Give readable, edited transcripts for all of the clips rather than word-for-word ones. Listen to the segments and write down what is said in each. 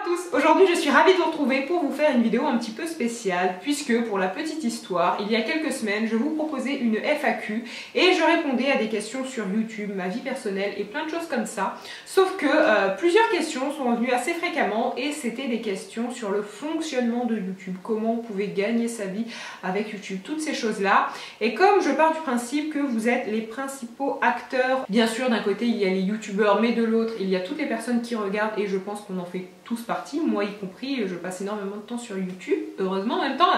tous, aujourd'hui je suis ravie de vous retrouver pour vous faire une vidéo un petit peu spéciale puisque pour la petite histoire, il y a quelques semaines je vous proposais une FAQ et je répondais à des questions sur YouTube, ma vie personnelle et plein de choses comme ça. Sauf que plusieurs questions sont revenues assez fréquemment et c'était des questions sur le fonctionnement de YouTube, comment on pouvait gagner sa vie avec YouTube, toutes ces choses là. Et comme je pars du principe que vous êtes les principaux acteurs, bien sûr d'un côté il y a les youtubeurs mais de l'autre il y a toutes les personnes qui regardent et je pense qu'on en fait tous partie, moi y compris, je passe énormément de temps sur YouTube, heureusement en même temps.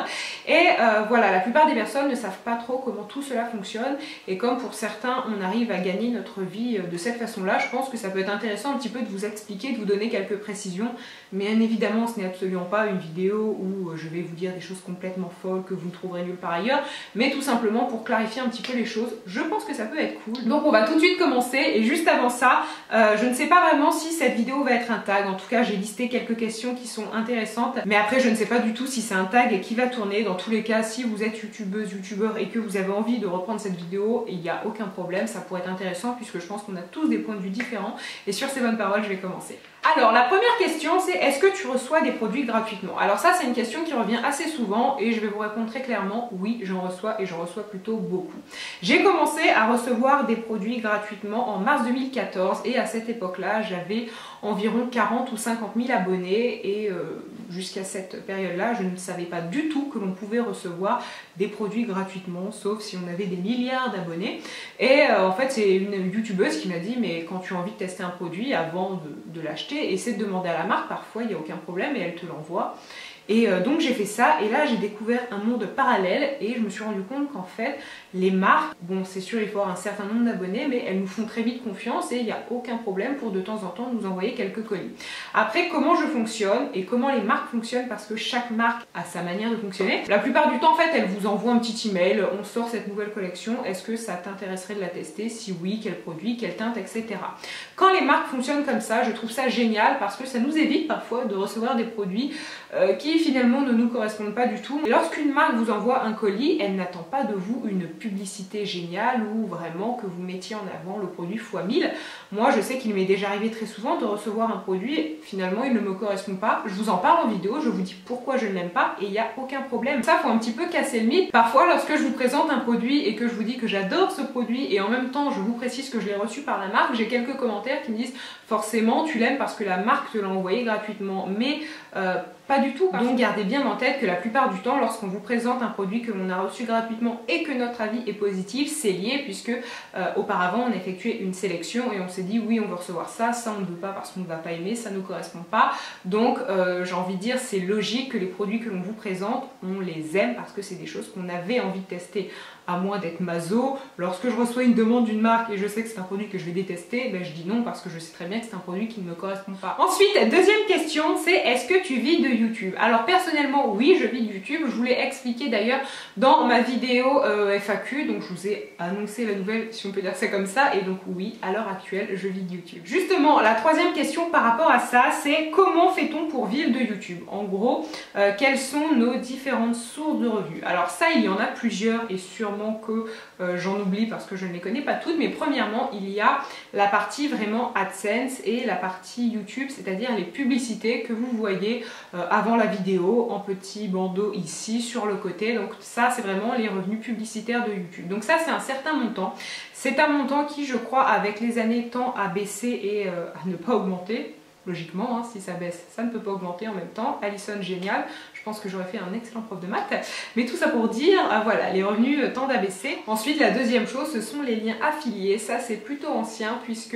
Et voilà, la plupart des personnes ne savent pas trop comment tout cela fonctionne et comme pour certains on arrive à gagner notre vie de cette façon-là, je pense que ça peut être intéressant un petit peu de vous expliquer, de vous donner quelques précisions, mais bien évidemment ce n'est absolument pas une vidéo où je vais vous dire des choses complètement folles que vous ne trouverez nulle part ailleurs, mais tout simplement pour clarifier un petit peu les choses, je pense que ça peut être cool. Donc on va tout de suite commencer et juste avant ça, je ne sais pas vraiment si cette vidéo va être un tag, en tout cas j'ai listé quelques questions qui sont intéressantes, mais après je ne sais pas du tout si c'est un tag et qui va tourner. Dans tous les cas, si vous êtes youtubeuse, youtubeur et que vous avez envie de reprendre cette vidéo, il n'y a aucun problème, ça pourrait être intéressant puisque je pense qu'on a tous des points de vue différents et sur ces bonnes paroles je vais commencer. Alors la première question c'est est-ce que tu reçois des produits gratuitement? Alors ça c'est une question qui revient assez souvent et je vais vous répondre très clairement, oui j'en reçois et j'en reçois plutôt beaucoup. J'ai commencé à recevoir des produits gratuitement en mars 2014 et à cette époque là j'avais environ 40 ou 50 000 abonnés et jusqu'à cette période là je ne savais pas du tout que l'on pouvait recevoir des produits gratuitement sauf si on avait des milliards d'abonnés et en fait c'est une youtubeuse qui m'a dit mais quand tu as envie de tester un produit avant de l'acheter, essaie de demander à la marque, parfois il n'y a aucun problème et elle te l'envoie. Et donc j'ai fait ça et là j'ai découvert un monde parallèle et je me suis rendu compte qu'en fait les marques, bon c'est sûr il faut avoir un certain nombre d'abonnés mais elles nous font très vite confiance et il n'y a aucun problème pour de temps en temps nous envoyer quelques colis. Après comment je fonctionne et comment les marques fonctionnent parce que chaque marque a sa manière de fonctionner. La plupart du temps en fait elles vous envoient un petit email, on sort cette nouvelle collection, est-ce que ça t'intéresserait de la tester? Si oui, quel produit, quelle teinte, etc. Quand les marques fonctionnent comme ça, je trouve ça génial parce que ça nous évite parfois de recevoir des produits qui finalement ne nous correspondent pas du tout. Et lorsqu'une marque vous envoie un colis, elle n'attend pas de vous une publicité géniale ou vraiment que vous mettiez en avant le produit x1000. Moi je sais qu'il m'est déjà arrivé très souvent de recevoir un produit, finalement il ne me correspond pas, je vous en parle en vidéo, je vous dis pourquoi je ne l'aime pas et il n'y a aucun problème. Ça faut un petit peu casser le mythe. Parfois lorsque je vous présente un produit et que je vous dis que j'adore ce produit et en même temps je vous précise que je l'ai reçu par la marque, j'ai quelques commentaires qui me disent forcément tu l'aimes parce que la marque te l'a envoyé gratuitement, mais pas du tout. Donc gardez bien en tête que la plupart du temps lorsqu'on vous présente un produit que l'on a reçu gratuitement et que notre avis est positif, c'est lié puisque auparavant on a effectué une sélection et on s'est dit oui on veut recevoir ça, ça on ne veut pas parce qu'on ne va pas aimer, ça ne nous correspond pas. Donc j'ai envie de dire c'est logique que les produits que l'on vous présente, on les aime parce que c'est des choses qu'on avait envie de tester. À moins d'être maso, lorsque je reçois une demande d'une marque et je sais que c'est un produit que je vais détester, ben je dis non parce que je sais très bien que c'est un produit qui ne me correspond pas. Ensuite, deuxième question, c'est est-ce que tu vis de YouTube? Alors personnellement, oui, je vis de YouTube. Je vous l'ai expliqué d'ailleurs dans ma vidéo FAQ, donc je vous ai annoncé la nouvelle, si on peut dire ça comme ça, et donc oui, à l'heure actuelle, je vis de YouTube. Justement, la troisième question par rapport à ça, c'est comment fait-on pour vivre de YouTube? En gros, quelles sont nos différentes sources de revenus? Alors ça, il y en a plusieurs et sûrement que j'en oublie parce que je ne les connais pas toutes, mais premièrement il y a la partie vraiment AdSense et la partie YouTube, c'est-à-dire les publicités que vous voyez avant la vidéo en petit bandeau ici sur le côté. Donc ça c'est vraiment les revenus publicitaires de YouTube. Donc ça c'est un certain montant, c'est un montant qui je crois avec les années tend à baisser et à ne pas augmenter. Logiquement, hein, si ça baisse, ça ne peut pas augmenter en même temps. Alison, génial. Je pense que j'aurais fait un excellent prof de maths. Mais tout ça pour dire, voilà, les revenus tendent à baisser. Ensuite, la deuxième chose, ce sont les liens affiliés. Ça, c'est plutôt ancien puisque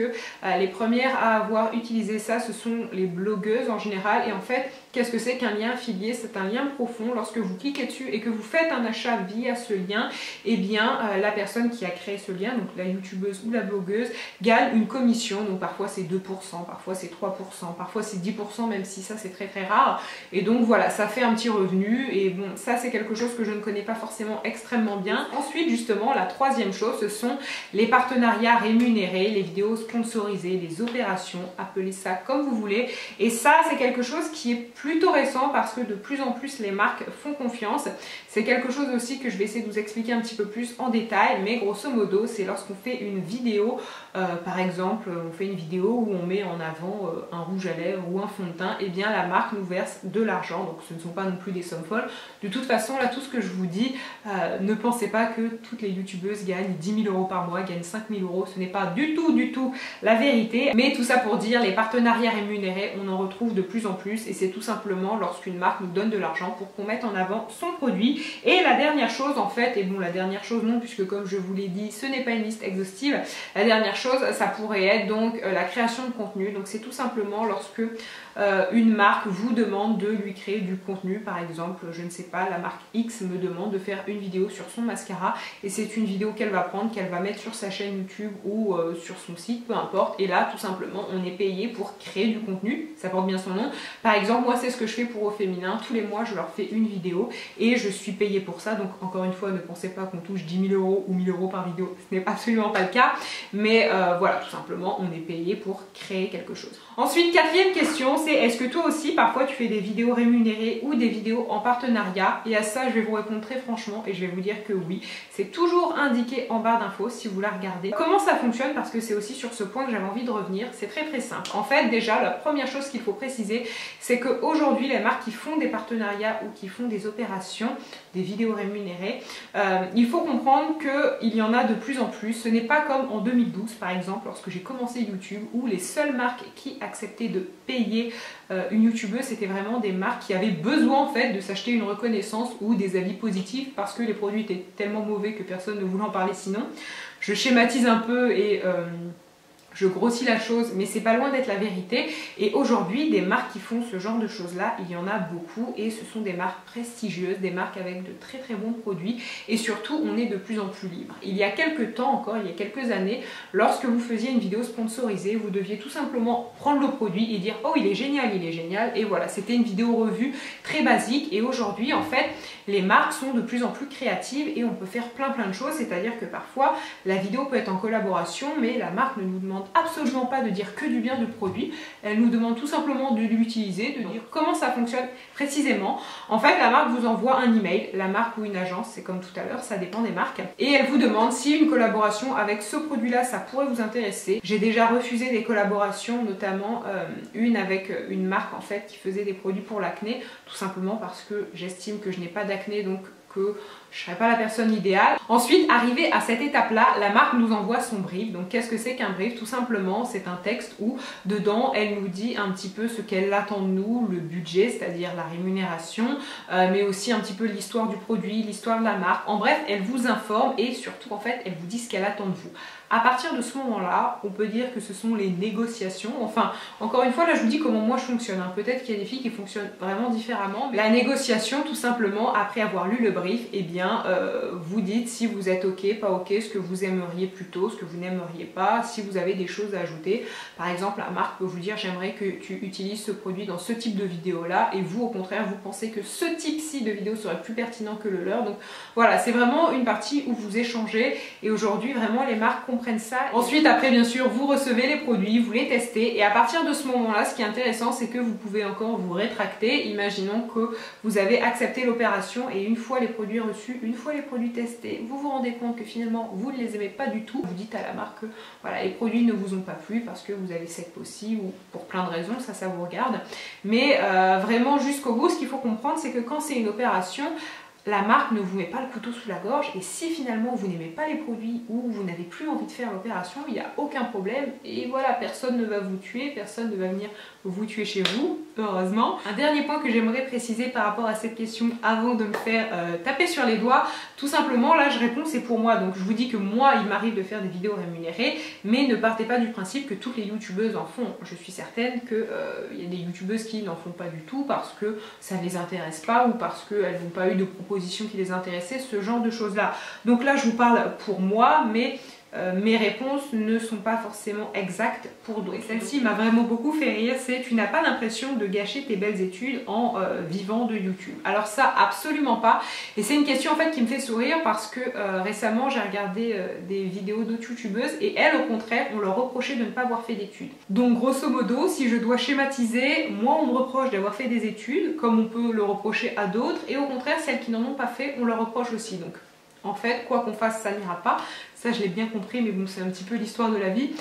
les premières à avoir utilisé ça, ce sont les blogueuses en général. Et en fait, qu'est-ce que c'est qu'un lien affilié? C'est un lien profond. Lorsque vous cliquez dessus et que vous faites un achat via ce lien, eh bien, la personne qui a créé ce lien, donc la youtubeuse ou la blogueuse, gagne une commission. Donc parfois c'est 2%, parfois c'est 3%, parfois c'est 10%, même si ça c'est très très rare. Et donc voilà, ça fait un petit revenu et bon, ça c'est quelque chose que je ne connais pas forcément extrêmement bien. Ensuite justement, la troisième chose, ce sont les partenariats rémunérés, les vidéos sponsorisées, les opérations, appelez ça comme vous voulez. Et ça c'est quelque chose qui est plutôt récent parce que de plus en plus les marques font confiance. C'est quelque chose aussi que je vais essayer de vous expliquer un petit peu plus en détail, mais grosso modo c'est lorsqu'on fait une vidéo, par exemple on fait une vidéo où on met en avant un rouge à lèvres ou un fond de teint, et bien la marque nous verse de l'argent, donc ce ne sont pas non plus des sommes folles. De toute façon, là tout ce que je vous dis, ne pensez pas que toutes les youtubeuses gagnent 10 000 € par mois, gagnent 5 000 €, ce n'est pas du tout la vérité. Mais tout ça pour dire, les partenariats rémunérés, on en retrouve de plus en plus, et c'est tout simplement lorsqu'une marque nous donne de l'argent pour qu'on mette en avant son produit. Et la dernière chose en fait, et bon la dernière chose non, puisque comme je vous l'ai dit, ce n'est pas une liste exhaustive, la dernière chose ça pourrait être donc la création de contenu. Donc c'est tout simplement lorsque une marque vous demande de lui créer du contenu. Par exemple, je ne sais pas, la marque X me demande de faire une vidéo sur son mascara, et c'est une vidéo qu'elle va prendre, qu'elle va mettre sur sa chaîne YouTube ou sur son site, peu importe, et là tout simplement on est payé pour créer du contenu, ça porte bien son nom. Par exemple, moi c'est ce que je fais pour Au Féminin, tous les mois je leur fais une vidéo et je suis payée pour ça. Donc encore une fois, ne pensez pas qu'on touche 10 000 € ou 1 000 € par vidéo, ce n'est absolument pas le cas, mais voilà, tout simplement on est payé pour créer quelque chose. Ensuite, quatrième question, c'est est-ce que toi aussi parfois tu fais des vidéos rémunérées ou des vidéos en partenariat? Et à ça je vais vous répondre très franchement et je vais vous dire que oui, c'est toujours indiqué en barre d'infos si vous la regardez. Comment ça fonctionne? Parce que c'est aussi sur ce point que j'avais envie de revenir. C'est très simple. En fait, déjà la première chose qu'il faut préciser, c'est qu'aujourd'hui les marques qui font des partenariats ou qui font des opérations, des vidéos rémunérées, il faut comprendre qu'il y en a de plus en plus. Ce n'est pas comme en 2012 par exemple, lorsque j'ai commencé YouTube, où les seules marques qui acceptaient de payer une youtubeuse, c'était vraiment des marques qui avaient besoin en fait de s'acheter une reconnaissance ou des avis positifs parce que les produits étaient tellement mauvais que personne ne voulait en parler sinon. Je schématise un peu et je grossis la chose, mais c'est pas loin d'être la vérité. Et aujourd'hui, des marques qui font ce genre de choses-là, il y en a beaucoup, et ce sont des marques prestigieuses, des marques avec de très bons produits, et surtout, on est de plus en plus libre. Il y a quelques temps encore, il y a quelques années, lorsque vous faisiez une vidéo sponsorisée, vous deviez tout simplement prendre le produit et dire « Oh, il est génial », et voilà, c'était une vidéo revue très basique. Et aujourd'hui, en fait, les marques sont de plus en plus créatives et on peut faire plein de choses, c'est-à-dire que parfois, la vidéo peut être en collaboration, mais la marque ne nous demande absolument pas de dire que du bien du produit, elle nous demande tout simplement de l'utiliser, de dire comment ça fonctionne précisément. En fait, la marque vous envoie un email, la marque ou une agence, c'est comme tout à l'heure, ça dépend des marques, et elle vous demande si une collaboration avec ce produit-là, ça pourrait vous intéresser. J'ai déjà refusé des collaborations, notamment une avec une marque en fait qui faisait des produits pour l'acné, tout simplement parce que j'estime que je n'ai pas d'acné, donc que je ne serais pas la personne idéale. Ensuite, arrivé à cette étape-là, la marque nous envoie son brief. Donc qu'est-ce que c'est qu'un brief? Tout simplement, c'est un texte où dedans, elle nous dit un petit peu ce qu'elle attend de nous, le budget, c'est-à-dire la rémunération, mais aussi un petit peu l'histoire du produit, l'histoire de la marque. En bref, elle vous informe et surtout, en fait, elle vous dit ce qu'elle attend de vous. À partir de ce moment-là, on peut dire que ce sont les négociations. Enfin, encore une fois, là je vous dis comment moi je fonctionne. Peut-être qu'il y a des filles qui fonctionnent vraiment différemment. La négociation, tout simplement, après avoir lu le brief, eh bien, vous dites si vous êtes ok, pas ok, ce que vous aimeriez plutôt, ce que vous n'aimeriez pas, si vous avez des choses à ajouter. Par exemple, la marque peut vous dire j'aimerais que tu utilises ce produit dans ce type de vidéo-là, et vous, au contraire, vous pensez que ce type-ci de vidéo serait plus pertinent que le leur. Donc voilà, c'est vraiment une partie où vous échangez, et aujourd'hui, vraiment, les marques comprennent ça. Ensuite, après bien sûr, vous recevez les produits, vous les testez, et à partir de ce moment-là, ce qui est intéressant, c'est que vous pouvez encore vous rétracter. Imaginons que vous avez accepté l'opération et une fois les produits reçus, une fois les produits testés, vous vous rendez compte que finalement vous ne les aimez pas du tout. Vous dites à la marque que voilà, les produits ne vous ont pas plu parce que vous avez cette peau-ci ou pour plein de raisons, ça vous regarde. Mais vraiment jusqu'au bout, ce qu'il faut comprendre, c'est que quand c'est une opération, la marque ne vous met pas le couteau sous la gorge, et si finalement vous n'aimez pas les produits ou vous n'avez plus envie de faire l'opération, il n'y a aucun problème, et voilà, personne ne va vous tuer, personne ne va venir vous tuer chez vous, heureusement. Un dernier point que j'aimerais préciser par rapport à cette question avant de me faire taper sur les doigts, tout simplement, là je réponds c'est pour moi, donc je vous dis que moi il m'arrive de faire des vidéos rémunérées, mais ne partez pas du principe que toutes les youtubeuses en font. Je suis certaine qu'il y a des youtubeuses qui n'en font pas du tout parce que ça ne les intéresse pas ou parce qu'elles n'ont pas eu de propositions qui les intéressaient, ce genre de choses là. Donc là je vous parle pour moi, mais mes réponses ne sont pas forcément exactes pour d'autres. Celle-ci m'a vraiment beaucoup fait rire, c'est tu n'as pas l'impression de gâcher tes belles études en vivant de YouTube. Alors ça, absolument pas. Et c'est une question en fait qui me fait sourire parce que récemment j'ai regardé des vidéos d'autres youtubeuses et elles au contraire on leur reprochait de ne pas avoir fait d'études. Donc grosso modo, si je dois schématiser, moi on me reproche d'avoir fait des études comme on peut le reprocher à d'autres, et au contraire celles qui n'en ont pas fait on leur reproche aussi. Donc en fait, quoi qu'on fasse, ça n'ira pas. Ça je l'ai bien compris, mais bon c'est un petit peu l'histoire de la vie.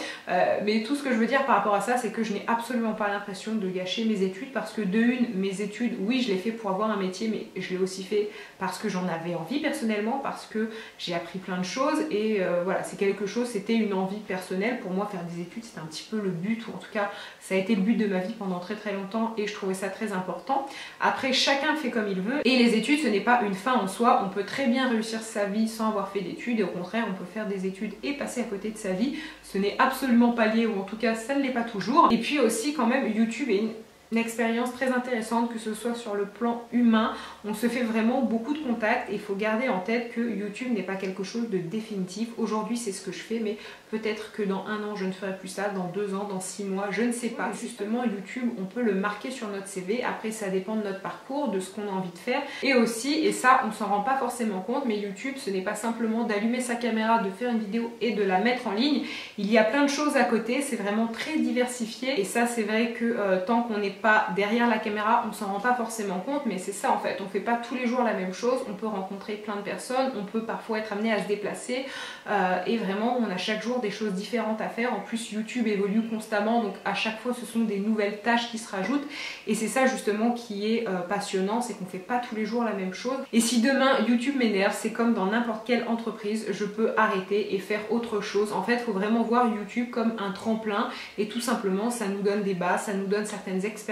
Mais tout ce que je veux dire par rapport à ça, c'est que je n'ai absolument pas l'impression de gâcher mes études, parce que de une, mes études, oui je l'ai fait pour avoir un métier, mais je l'ai aussi fait parce que j'en avais envie personnellement, parce que j'ai appris plein de choses et voilà, c'est quelque chose, c'était une envie personnelle. Pour moi faire des études c'était un petit peu le but, ou en tout cas ça a été le but de ma vie pendant très très longtemps et je trouvais ça très important. Après chacun fait comme il veut et les études ce n'est pas une fin en soi, on peut très bien réussir sa vie sans avoir fait d'études et au contraire on peut faire des études et passer à côté de sa vie. Ce n'est absolument pas lié, ou en tout cas ça ne l'est pas toujours. Et puis aussi quand même YouTube est une expérience très intéressante, que ce soit sur le plan humain, on se fait vraiment beaucoup de contacts et il faut garder en tête que YouTube n'est pas quelque chose de définitif. Aujourd'hui c'est ce que je fais, mais peut-être que dans un an je ne ferai plus ça, dans 2 ans, dans 6 mois, je ne sais pas. Justement YouTube on peut le marquer sur notre CV, après ça dépend de notre parcours, de ce qu'on a envie de faire. Et aussi, et ça on s'en rend pas forcément compte, mais YouTube ce n'est pas simplement d'allumer sa caméra, de faire une vidéo et de la mettre en ligne. Il y a plein de choses à côté, c'est vraiment très diversifié et ça c'est vrai que tant qu'on n'est pas derrière la caméra on s'en rend pas forcément compte, mais c'est ça en fait, on fait pas tous les jours la même chose, on peut rencontrer plein de personnes, on peut parfois être amené à se déplacer et vraiment on a chaque jour des choses différentes à faire. En plus YouTube évolue constamment, donc à chaque fois ce sont des nouvelles tâches qui se rajoutent et c'est ça justement qui est passionnant, c'est qu'on fait pas tous les jours la même chose. Et si demain YouTube m'énerve, c'est comme dans n'importe quelle entreprise, je peux arrêter et faire autre chose. En fait il faut vraiment voir YouTube comme un tremplin et tout simplement ça nous donne des bases, ça nous donne certaines expériences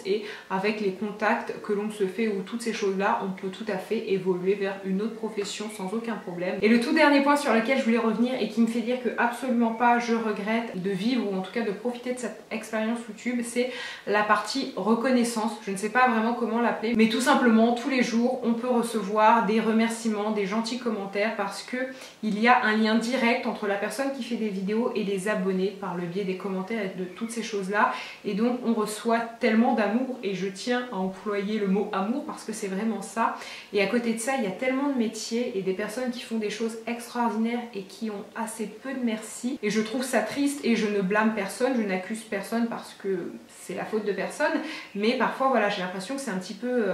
et avec les contacts que l'on se fait ou toutes ces choses là on peut tout à fait évoluer vers une autre profession sans aucun problème. Et le tout dernier point sur lequel je voulais revenir et qui me fait dire que absolument pas je regrette de vivre ou en tout cas de profiter de cette expérience YouTube, c'est la partie reconnaissance. Je ne sais pas vraiment comment l'appeler, mais tout simplement tous les jours on peut recevoir des remerciements, des gentils commentaires, parce que il y a un lien direct entre la personne qui fait des vidéos et les abonnés par le biais des commentaires et de toutes ces choses là, et donc on reçoit tellement d'amour, et je tiens à employer le mot amour parce que c'est vraiment ça. Et à côté de ça il y a tellement de métiers et des personnes qui font des choses extraordinaires et qui ont assez peu de merci, et je trouve ça triste. Et je ne blâme personne, je n'accuse personne parce que c'est la faute de personne, mais parfois voilà j'ai l'impression que c'est un petit peu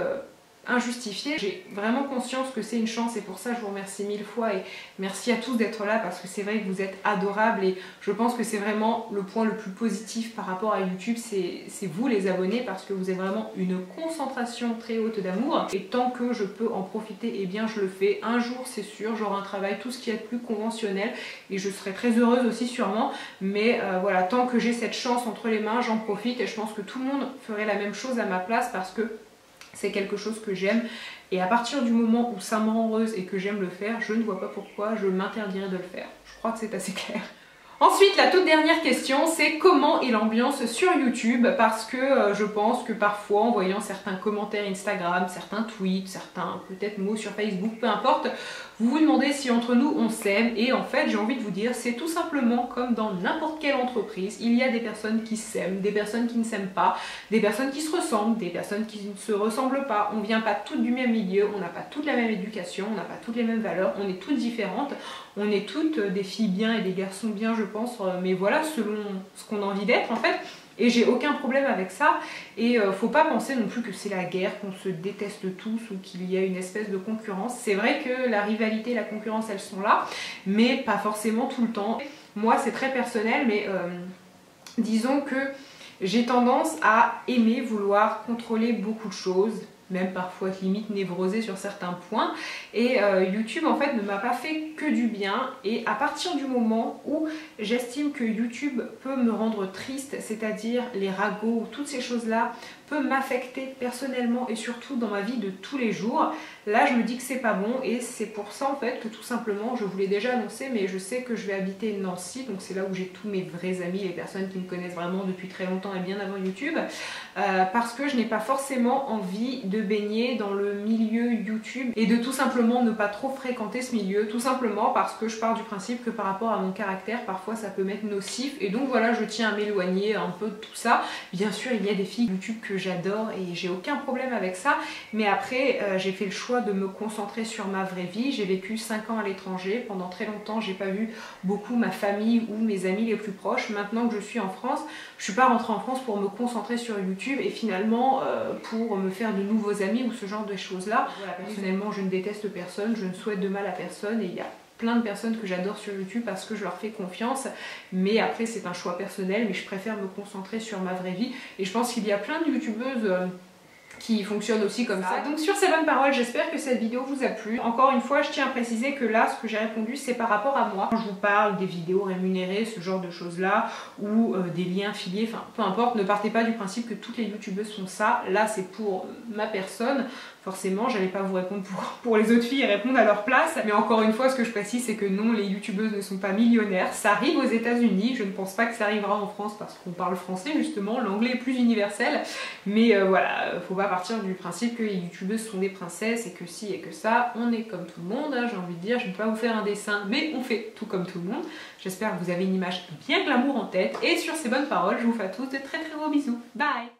injustifié. J'ai vraiment conscience que c'est une chance et pour ça je vous remercie 1000 fois et merci à tous d'être là, parce que c'est vrai que vous êtes adorables et je pense que c'est vraiment le point le plus positif par rapport à YouTube, c'est vous les abonnés, parce que vous avez vraiment une concentration très haute d'amour et tant que je peux en profiter, et eh bien je le fais. Un jour c'est sûr j'aurai un travail tout ce qui est plus conventionnel et je serai très heureuse aussi sûrement, mais voilà, tant que j'ai cette chance entre les mains j'en profite et je pense que tout le monde ferait la même chose à ma place parce que c'est quelque chose que j'aime et à partir du moment où ça me rend heureuse et que j'aime le faire, je ne vois pas pourquoi je m'interdirais de le faire. Je crois que c'est assez clair. Ensuite, la toute dernière question, c'est comment est l'ambiance sur YouTube, parce que je pense que parfois en voyant certains commentaires Instagram, certains tweets, certains peut-être mots sur Facebook, peu importe, vous vous demandez si entre nous on s'aime, et en fait j'ai envie de vous dire c'est tout simplement comme dans n'importe quelle entreprise, il y a des personnes qui s'aiment, des personnes qui ne s'aiment pas, des personnes qui se ressemblent, des personnes qui ne se ressemblent pas, on vient pas toutes du même milieu, on n'a pas toute la même éducation, on n'a pas toutes les mêmes valeurs, on est toutes différentes, on est toutes des filles bien et des garçons bien je pense, mais voilà selon ce qu'on a envie d'être en fait. Et j'ai aucun problème avec ça, et faut pas penser non plus que c'est la guerre, qu'on se déteste tous ou qu'il y a une espèce de concurrence. C'est vrai que la rivalité et la concurrence elles sont là, mais pas forcément tout le temps. Moi c'est très personnel, mais disons que j'ai tendance à aimer vouloir contrôler beaucoup de choses, même parfois limite névrosée sur certains points, et YouTube en fait ne m'a pas fait que du bien, et à partir du moment où j'estime que YouTube peut me rendre triste, c'est-à-dire les ragots ou toutes ces choses là peut m'affecter personnellement et surtout dans ma vie de tous les jours, là je me dis que c'est pas bon, et c'est pour ça en fait que tout simplement, je vous l'ai déjà annoncé, mais je sais que je vais habiter Nancy, donc c'est là où j'ai tous mes vrais amis, les personnes qui me connaissent vraiment depuis très longtemps et bien avant YouTube, parce que je n'ai pas forcément envie de baigner dans le milieu YouTube et de tout simplement ne pas trop fréquenter ce milieu, tout simplement parce que je pars du principe que par rapport à mon caractère, parfois ça peut m'être nocif, et donc voilà, je tiens à m'éloigner un peu de tout ça. Bien sûr il y a des filles YouTube que j'adore et j'ai aucun problème avec ça, mais après j'ai fait le choix de me concentrer sur ma vraie vie. J'ai vécu 5 ans à l'étranger, pendant très longtemps j'ai pas vu beaucoup ma famille ou mes amis les plus proches. Maintenant que je suis en France, je suis pas rentrée en France pour me concentrer sur YouTube et finalement pour me faire de nouveaux amis ou ce genre de choses là. Voilà, personnellement je ne déteste personne, je ne souhaite de mal à personne et il y a plein de personnes que j'adore sur YouTube parce que je leur fais confiance, mais après c'est un choix personnel, mais je préfère me concentrer sur ma vraie vie et je pense qu'il y a plein de youtubeuses qui fonctionne aussi comme ça. Donc sur ces bonnes paroles, j'espère que cette vidéo vous a plu. Encore une fois, je tiens à préciser que là, ce que j'ai répondu, c'est par rapport à moi. Quand je vous parle des vidéos rémunérées, ce genre de choses-là, ou des liens affiliés, enfin peu importe, ne partez pas du principe que toutes les youtubeuses font ça. Là, c'est pour ma personne. Forcément, j'allais pas vous répondre pour les autres filles et répondre à leur place. Mais encore une fois, ce que je précise, c'est que non, les youtubeuses ne sont pas millionnaires. Ça arrive aux États-Unis. Je ne pense pas que ça arrivera en France parce qu'on parle français, justement. L'anglais est plus universel. Mais voilà, faut pas partir du principe que les youtubeuses sont des princesses et que si et que ça, on est comme tout le monde. Hein, j'ai envie de dire, je ne vais pas vous faire un dessin, mais on fait tout comme tout le monde. J'espère que vous avez une image bien glamour en tête. Et sur ces bonnes paroles, je vous fais à tous de très très gros bisous. Bye!